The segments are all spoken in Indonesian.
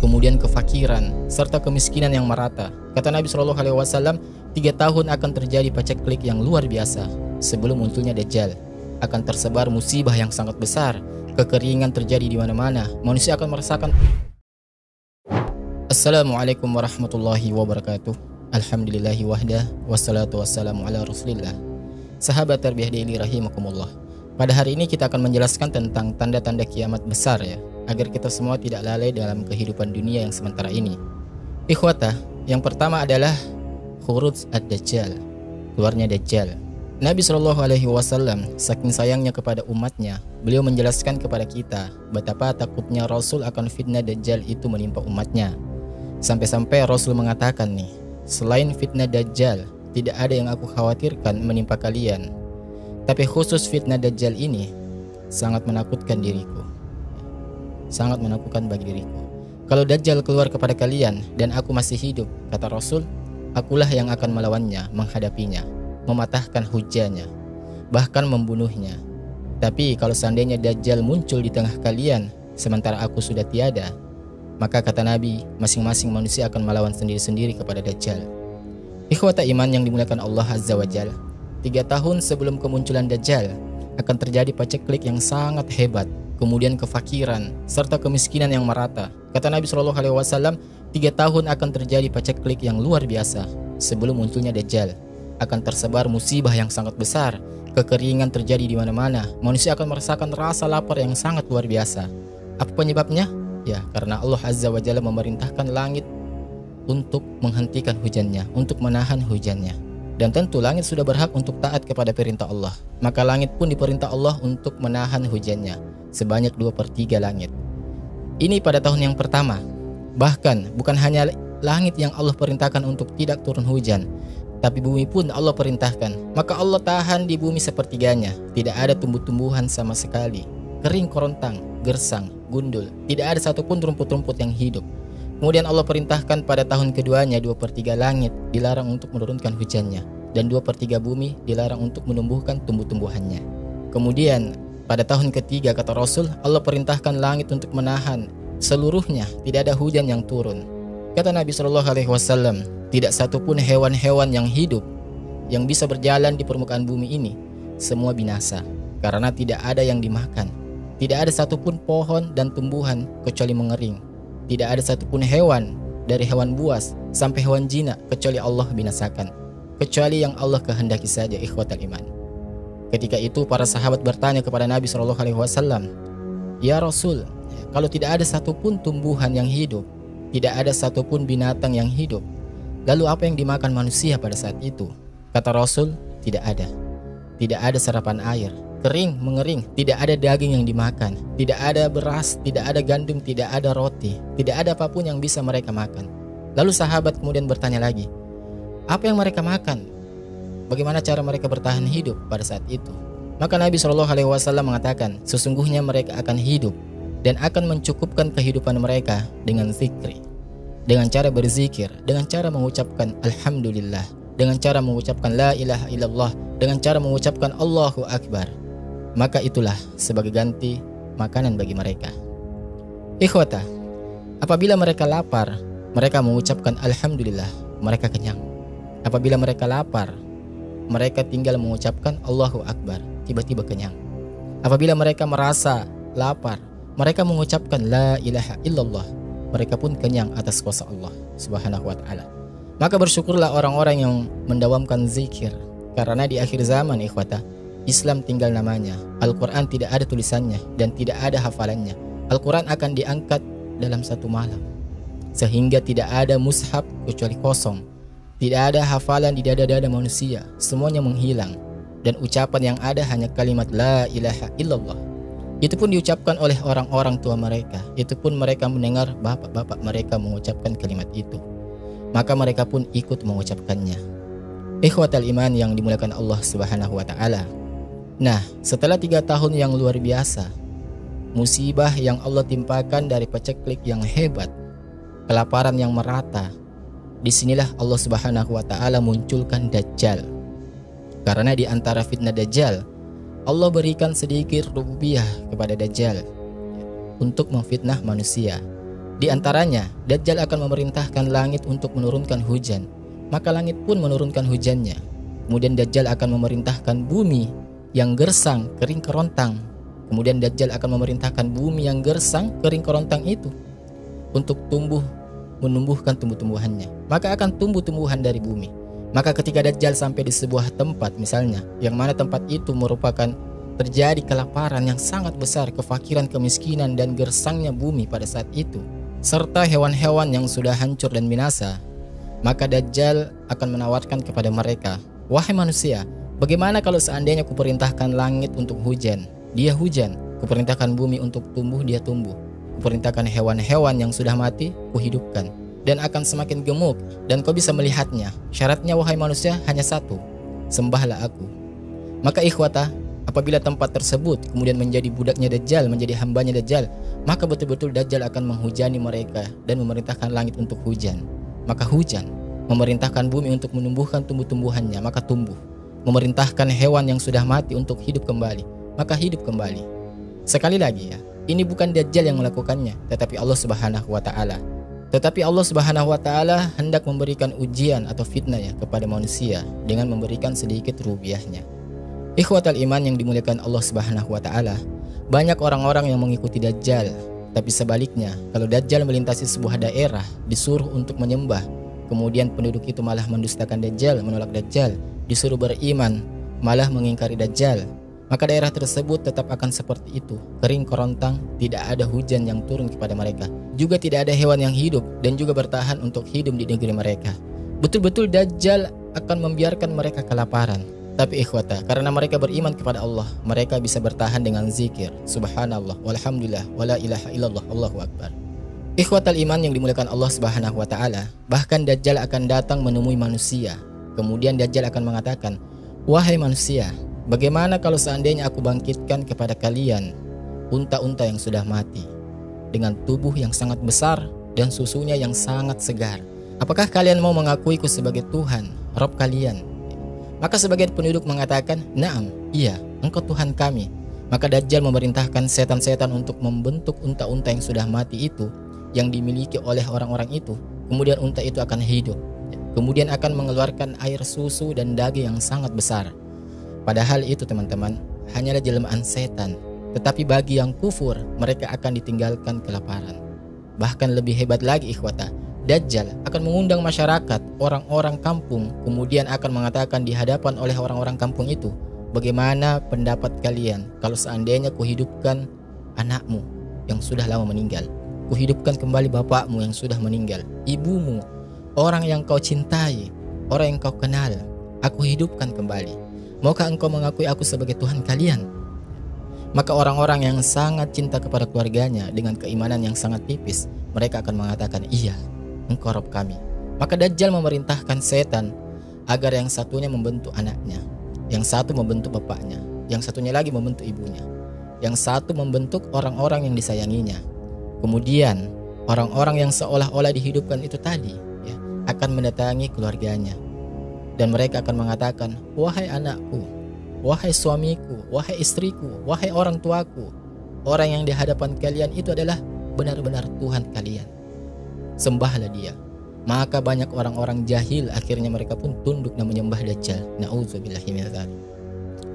kemudian kefakiran, serta kemiskinan yang merata. Kata Nabi SAW, 3 tahun akan terjadi paceklik yang luar biasa sebelum munculnya Dajjal. Akan tersebar musibah yang sangat besar, kekeringan terjadi di mana-mana, manusia akan merasakan. Assalamualaikum warahmatullahi wabarakatuh. Alhamdulillahi wahdah, wassalatu wassalamu ala rasulillah. Sahabat Tarbiyah Daily rahimakumullah. Pada hari ini kita akan menjelaskan tentang tanda-tanda kiamat besar ya, agar kita semua tidak lalai dalam kehidupan dunia yang sementara ini. Ikhwata, yang pertama adalah khuruj ad-Dajjal, keluarnya Dajjal. Nabi SAW saking sayangnya kepada umatnya, beliau menjelaskan kepada kita betapa takutnya Rasul akan fitnah Dajjal itu menimpa umatnya. Sampai-sampai Rasul mengatakan nih, selain fitnah Dajjal, tidak ada yang aku khawatirkan menimpa kalian. Tapi khusus fitnah Dajjal ini sangat menakutkan diriku. Sangat menakutkan bagi diriku. Kalau Dajjal keluar kepada kalian dan aku masih hidup, kata Rasul, akulah yang akan melawannya, menghadapinya, mematahkan hujahnya, bahkan membunuhnya. Tapi kalau seandainya Dajjal muncul di tengah kalian sementara aku sudah tiada, maka kata Nabi, masing-masing manusia akan melawan sendiri-sendiri kepada Dajjal. Ikhwata iman yang dimuliakan Allah Azza wa Jalla, 3 tahun sebelum kemunculan Dajjal akan terjadi paceklik yang sangat hebat, kemudian kefakiran, serta kemiskinan yang merata. Kata Nabi SAW, 3 tahun akan terjadi paceklik yang luar biasa sebelum munculnya Dajjal. Akan tersebar musibah yang sangat besar, kekeringan terjadi di mana-mana, manusia akan merasakan rasa lapar yang sangat luar biasa. Apa penyebabnya? Ya, karena Allah Azza wa Jalla memerintahkan langit untuk menghentikan hujannya, untuk menahan hujannya. Dan tentu langit sudah berhak untuk taat kepada perintah Allah. Maka langit pun diperintah Allah untuk menahan hujannya sebanyak 2/3 langit. Ini pada tahun yang pertama. Bahkan bukan hanya langit yang Allah perintahkan untuk tidak turun hujan, tapi bumi pun Allah perintahkan. Maka Allah tahan di bumi sepertiganya. Tidak ada tumbuh-tumbuhan sama sekali. Kering korontang, gersang, gundul. Tidak ada satupun rumput-rumput yang hidup. Kemudian Allah perintahkan pada tahun keduanya 2/3 langit dilarang untuk menurunkan hujannya, dan 2/3 bumi dilarang untuk menumbuhkan tumbuh-tumbuhannya. Kemudian pada tahun ketiga kata Rasul, Allah perintahkan langit untuk menahan seluruhnya, tidak ada hujan yang turun. Kata Nabi SAW, tidak satupun hewan-hewan yang hidup yang bisa berjalan di permukaan bumi ini, semua binasa, karena tidak ada yang dimakan. Tidak ada satupun pohon dan tumbuhan kecuali mengering. Tidak ada satupun hewan, dari hewan buas sampai hewan jinak, kecuali Allah binasakan, kecuali yang Allah kehendaki saja. Ikhwatal iman. Ketika itu para sahabat bertanya kepada Nabi SAW, ya Rasul, kalau tidak ada satupun tumbuhan yang hidup, tidak ada satupun binatang yang hidup, lalu apa yang dimakan manusia pada saat itu? Kata Rasul, tidak ada. Tidak ada sarapan air, kering, mengering, tidak ada daging yang dimakan, tidak ada beras, tidak ada gandum, tidak ada roti, tidak ada apapun yang bisa mereka makan. Lalu sahabat kemudian bertanya lagi, apa yang mereka makan? Bagaimana cara mereka bertahan hidup pada saat itu? Maka Nabi SAW mengatakan, sesungguhnya mereka akan hidup dan akan mencukupkan kehidupan mereka dengan zikri, dengan cara berzikir, dengan cara mengucapkan Alhamdulillah, dengan cara mengucapkan La ilaha illallah, dengan cara mengucapkan Allahu Akbar. Maka itulah sebagai ganti makanan bagi mereka. Ikhwata, apabila mereka lapar, mereka mengucapkan Alhamdulillah, mereka kenyang. Apabila mereka lapar, mereka tinggal mengucapkan Allahu Akbar, tiba-tiba kenyang. Apabila mereka merasa lapar, mereka mengucapkan La ilaha illallah, mereka pun kenyang atas kuasa Allah Subhanahu wa ta'ala. Maka bersyukurlah orang-orang yang mendawamkan zikir, karena di akhir zaman ikhwata, Islam tinggal namanya. Al-Quran tidak ada tulisannya dan tidak ada hafalannya. Al-Quran akan diangkat dalam satu malam, sehingga tidak ada mushaf kecuali kosong. Tidak ada hafalan di dada-dada manusia, semuanya menghilang. Dan ucapan yang ada hanya kalimat La ilaha illallah. Itu pun diucapkan oleh orang-orang tua mereka. Itu pun mereka mendengar bapak-bapak mereka mengucapkan kalimat itu, maka mereka pun ikut mengucapkannya. Ikhwatal iman yang dimuliakan Allah Subhanahu wa ta'ala. Nah, setelah 3 tahun yang luar biasa, musibah yang Allah timpakan dari paceklik yang hebat, kelaparan yang merata, disinilah Allah Subhanahu wa ta'ala munculkan Dajjal. Karena di antara fitnah Dajjal, Allah berikan sedikit rububiyah kepada Dajjal untuk memfitnah manusia. Di antaranya, Dajjal akan memerintahkan langit untuk menurunkan hujan, maka langit pun menurunkan hujannya. Kemudian Dajjal akan memerintahkan bumi yang gersang, kering kerontang. Kemudian Dajjal akan memerintahkan bumi yang gersang, kering kerontang itu untuk menumbuhkan tumbuh-tumbuhannya. Maka akan tumbuh tumbuhan dari bumi. Maka ketika Dajjal sampai di sebuah tempat misalnya, yang mana tempat itu merupakan terjadi kelaparan yang sangat besar, kefakiran, kemiskinan, dan gersangnya bumi pada saat itu, serta hewan-hewan yang sudah hancur dan binasa, maka Dajjal akan menawarkan kepada mereka, "Wahai manusia, bagaimana kalau seandainya kuperintahkan langit untuk hujan, dia hujan, kuperintahkan bumi untuk tumbuh, dia tumbuh, kuperintahkan hewan-hewan yang sudah mati, kuhidupkan, dan akan semakin gemuk, dan kau bisa melihatnya. Syaratnya wahai manusia hanya satu, sembahlah aku." Maka ikhwata, apabila tempat tersebut kemudian menjadi budaknya Dajjal, menjadi hambanya Dajjal, maka betul-betul Dajjal akan menghujani mereka dan memerintahkan langit untuk hujan. Maka hujan, memerintahkan bumi untuk menumbuhkan tumbuh-tumbuhannya, maka tumbuh. Memerintahkan hewan yang sudah mati untuk hidup kembali, maka hidup kembali. Sekali lagi ya, ini bukan Dajjal yang melakukannya, tetapi Allah Subhanahu wa taala. Tetapi Allah Subhanahu wa taala hendak memberikan ujian atau fitnah ya kepada manusia dengan memberikan sedikit rubiahnya. Ikhwatal iman yang dimuliakan Allah Subhanahu wa taala, banyak orang-orang yang mengikuti Dajjal. Tapi sebaliknya, kalau Dajjal melintasi sebuah daerah, disuruh untuk menyembah, kemudian penduduk itu malah mendustakan Dajjal, menolak Dajjal, disuruh beriman, malah mengingkari Dajjal, maka daerah tersebut tetap akan seperti itu, kering kerontang, tidak ada hujan yang turun kepada mereka, juga tidak ada hewan yang hidup dan juga bertahan untuk hidup di negeri mereka. Betul-betul Dajjal akan membiarkan mereka kelaparan. Tapi ikhwata, karena mereka beriman kepada Allah, mereka bisa bertahan dengan zikir, subhanallah, walhamdulillah, wala ilaha illallah, Allahu akbar. Ikhwatal iman yang dimuliakan Allah Subhanahu wa taala, bahkan Dajjal akan datang menemui manusia. Kemudian Dajjal akan mengatakan, "Wahai manusia, bagaimana kalau seandainya aku bangkitkan kepada kalian unta-unta yang sudah mati dengan tubuh yang sangat besar dan susunya yang sangat segar? Apakah kalian mau mengakuiku sebagai Tuhan, Rabb kalian?" Maka sebagian penduduk mengatakan, "Naam, iya, engkau Tuhan kami." Maka Dajjal memerintahkan setan-setan untuk membentuk unta-unta yang sudah mati itu, yang dimiliki oleh orang-orang itu. Kemudian unta itu akan hidup, kemudian akan mengeluarkan air susu dan daging yang sangat besar. Padahal itu teman-teman, hanyalah jelmaan setan. Tetapi bagi yang kufur, mereka akan ditinggalkan kelaparan. Bahkan lebih hebat lagi ikhwata, Dajjal akan mengundang masyarakat, orang-orang kampung, kemudian akan mengatakan di hadapan oleh orang-orang kampung itu, "Bagaimana pendapat kalian kalau seandainya kuhidupkan anakmu yang sudah lama meninggal, kuhidupkan kembali bapakmu yang sudah meninggal, ibumu, orang yang kau cintai, orang yang kau kenal, aku hidupkan kembali. Maukah engkau mengakui aku sebagai Tuhan kalian?" Maka orang-orang yang sangat cinta kepada keluarganya dengan keimanan yang sangat tipis, mereka akan mengatakan, "Iya, engkau Rabb kami." Maka Dajjal memerintahkan setan agar yang satunya membentuk anaknya, yang satu membentuk bapaknya, yang satunya lagi membentuk ibunya, yang satu membentuk orang-orang yang disayanginya. Kemudian orang-orang yang seolah-olah dihidupkan itu tadi ya, akan mendatangi keluarganya, dan mereka akan mengatakan, "Wahai anakku, wahai suamiku, wahai istriku, wahai orang tuaku, orang yang di hadapan kalian itu adalah benar-benar Tuhan kalian. Sembahlah dia." Maka banyak orang-orang jahil akhirnya mereka pun tunduk dan menyembah Dajjal. Na'udzubillahi min dzalik.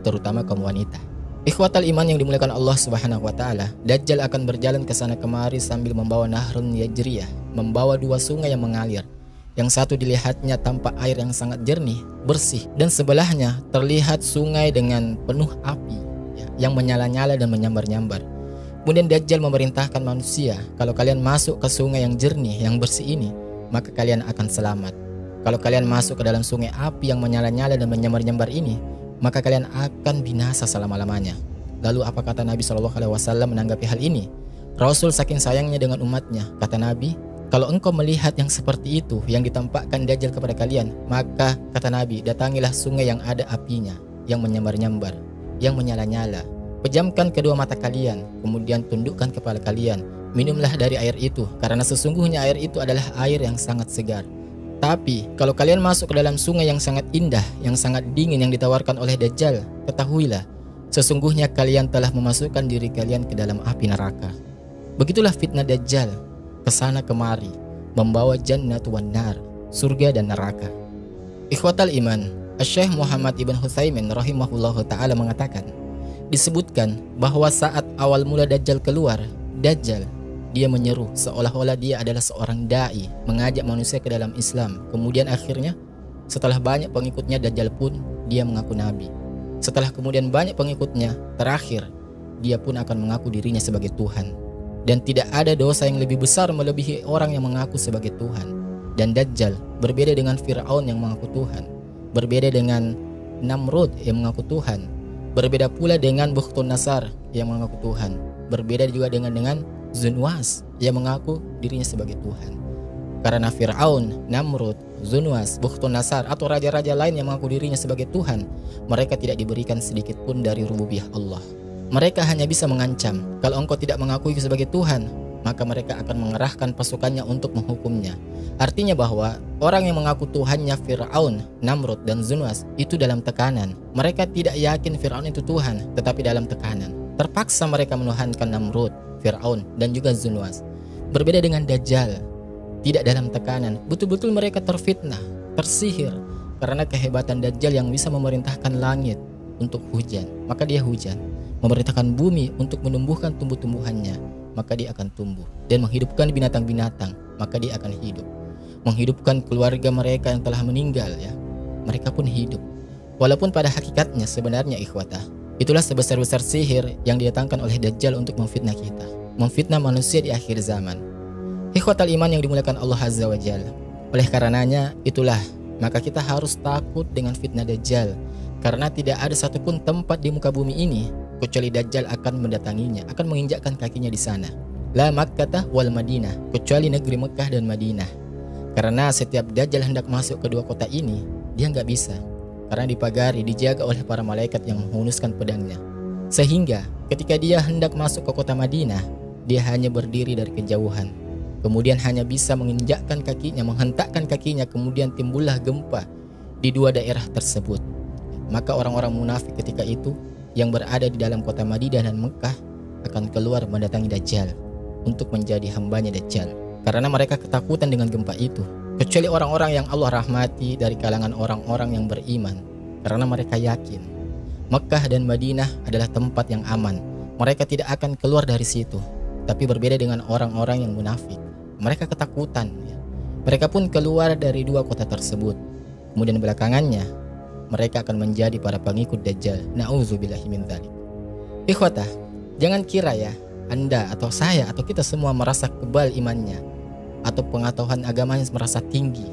Terutama kaum wanita. Ikhwatal iman yang dimuliakan Allah Subhanahu wa taala, Dajjal akan berjalan ke sana kemari sambil membawa nahrun yajriyah, membawa dua sungai yang mengalir. Yang satu dilihatnya tampak air yang sangat jernih, bersih, dan sebelahnya terlihat sungai dengan penuh api ya, yang menyala-nyala dan menyambar-nyambar. Kemudian Dajjal memerintahkan manusia, kalau kalian masuk ke sungai yang jernih, yang bersih ini, maka kalian akan selamat. Kalau kalian masuk ke dalam sungai api yang menyala-nyala dan menyambar-nyambar ini, maka kalian akan binasa selama-lamanya. Lalu apa kata Nabi SAW menanggapi hal ini? Rasul saking sayangnya dengan umatnya, kata Nabi, "Kalau engkau melihat yang seperti itu yang ditampakkan Dajjal kepada kalian, maka kata Nabi, datangilah sungai yang ada apinya, yang menyambar-nyambar, yang menyala-nyala. Pejamkan kedua mata kalian, kemudian tundukkan kepala kalian. Minumlah dari air itu, karena sesungguhnya air itu adalah air yang sangat segar. Tapi kalau kalian masuk ke dalam sungai yang sangat indah, yang sangat dingin yang ditawarkan oleh Dajjal, ketahuilah, sesungguhnya kalian telah memasukkan diri kalian ke dalam api neraka." Begitulah fitnah Dajjal. kesana kemari, membawa jannatu wan nar, surga dan neraka. Ikhwatal iman, Syekh Muhammad Ibn Utsaimin rahimahullahu ta'ala mengatakan, disebutkan bahwa saat awal mula Dajjal keluar, Dajjal dia menyeru seolah-olah dia adalah seorang da'i, mengajak manusia ke dalam Islam. Kemudian akhirnya setelah banyak pengikutnya, Dajjal pun dia mengaku nabi. Setelah kemudian banyak pengikutnya, terakhir dia pun akan mengaku dirinya sebagai Tuhan. Dan tidak ada dosa yang lebih besar melebihi orang yang mengaku sebagai Tuhan. Dan Dajjal berbeda dengan Fir'aun yang mengaku Tuhan, berbeda dengan Namrud yang mengaku Tuhan, berbeda pula dengan Bukhtunasar yang mengaku Tuhan, berbeda juga dengan Zunwas yang mengaku dirinya sebagai Tuhan. Karena Fir'aun, Namrud, Zunwas, Bukhtunasar atau raja-raja lain yang mengaku dirinya sebagai Tuhan, mereka tidak diberikan sedikit pun dari rububiyah Allah. Mereka hanya bisa mengancam, kalau engkau tidak mengakui sebagai Tuhan, maka mereka akan mengerahkan pasukannya untuk menghukumnya. Artinya bahwa orang yang mengaku Tuhannya Fir'aun, Namrud, dan Zunwas itu dalam tekanan. Mereka tidak yakin Fir'aun itu Tuhan, tetapi dalam tekanan. Terpaksa mereka menuhankan Namrud, Fir'aun, dan juga Zunwas. Berbeda dengan Dajjal, tidak dalam tekanan. Betul-betul mereka terfitnah, tersihir, karena kehebatan Dajjal yang bisa memerintahkan langit untuk hujan, maka dia hujan. Memerintahkan bumi untuk menumbuhkan tumbuh-tumbuhannya, maka dia akan tumbuh. Dan menghidupkan binatang-binatang, maka dia akan hidup. Menghidupkan keluarga mereka yang telah meninggal, ya, mereka pun hidup. Walaupun pada hakikatnya sebenarnya ikhwatah, itulah sebesar-besar sihir yang didatangkan oleh Dajjal untuk memfitnah kita, memfitnah manusia di akhir zaman. Ikhwatal iman yang dimuliakan Allah Azza wa Jalla. Oleh karenanya itulah maka kita harus takut dengan fitnah Dajjal, karena tidak ada satupun tempat di muka bumi ini kecuali Dajjal akan mendatanginya, akan menginjakkan kakinya di sana. La Makkah wal Madinah, kecuali negeri Mekah dan Madinah. Karena setiap Dajjal hendak masuk ke dua kota ini, dia nggak bisa, karena dipagari, dijaga oleh para malaikat yang menghunuskan pedangnya. Sehingga ketika dia hendak masuk ke kota Madinah, dia hanya berdiri dari kejauhan. Kemudian hanya bisa menginjakkan kakinya, menghentakkan kakinya, kemudian timbullah gempa di dua daerah tersebut. Maka orang-orang munafik ketika itu yang berada di dalam kota Madinah dan Mekah akan keluar mendatangi Dajjal untuk menjadi hambanya Dajjal, karena mereka ketakutan dengan gempa itu. Kecuali orang-orang yang Allah rahmati dari kalangan orang-orang yang beriman, karena mereka yakin Mekah dan Madinah adalah tempat yang aman, mereka tidak akan keluar dari situ. Tapi berbeda dengan orang-orang yang munafik, mereka ketakutan, ya. Mereka pun keluar dari dua kota tersebut. Kemudian belakangannya mereka akan menjadi para pengikut Dajjal. Na'udzubillahi min dzalik. Ikhwatah, jangan kira ya Anda atau saya atau kita semua merasa kebal imannya atau pengetahuan agamanya merasa tinggi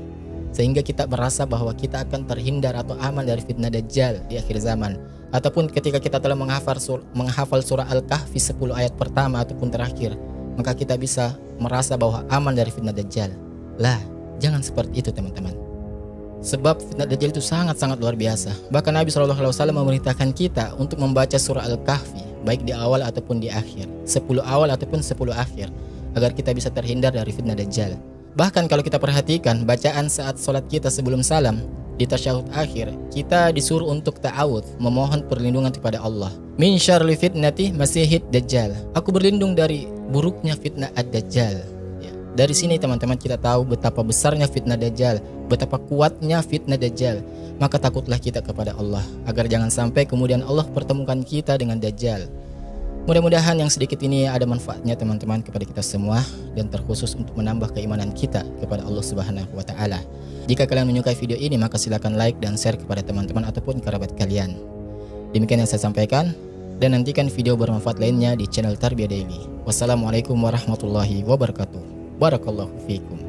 sehingga kita merasa bahwa kita akan terhindar atau aman dari fitnah Dajjal di akhir zaman. Ataupun ketika kita telah menghafal surah Al-Kahfi 10 ayat pertama ataupun terakhir, maka kita bisa merasa bahwa aman dari fitnah Dajjal. Lah, jangan seperti itu teman-teman. Sebab fitnah Dajjal itu sangat-sangat luar biasa. Bahkan Nabi SAW memerintahkan kita untuk membaca surah Al-Kahfi, baik di awal ataupun di akhir, 10 awal ataupun 10 akhir, agar kita bisa terhindar dari fitnah Dajjal. Bahkan kalau kita perhatikan bacaan saat sholat kita sebelum salam, di tasyahud akhir, kita disuruh untuk ta'awudz, memohon perlindungan kepada Allah. Min syarri fitnati masihid Dajjal. Aku berlindung dari buruknya fitnah ad-Dajjal. Dari sini teman-teman kita tahu betapa besarnya fitnah Dajjal, betapa kuatnya fitnah Dajjal. Maka takutlah kita kepada Allah, agar jangan sampai kemudian Allah pertemukan kita dengan Dajjal. Mudah-mudahan yang sedikit ini ada manfaatnya teman-teman kepada kita semua, dan terkhusus untuk menambah keimanan kita kepada Allah Subhanahu wa Ta'ala. Jika kalian menyukai video ini, maka silakan like dan share kepada teman-teman ataupun kerabat kalian. Demikian yang saya sampaikan, dan nantikan video bermanfaat lainnya di channel Tarbiyah Daily. Wassalamualaikum warahmatullahi wabarakatuh. Barakallahu fiikum.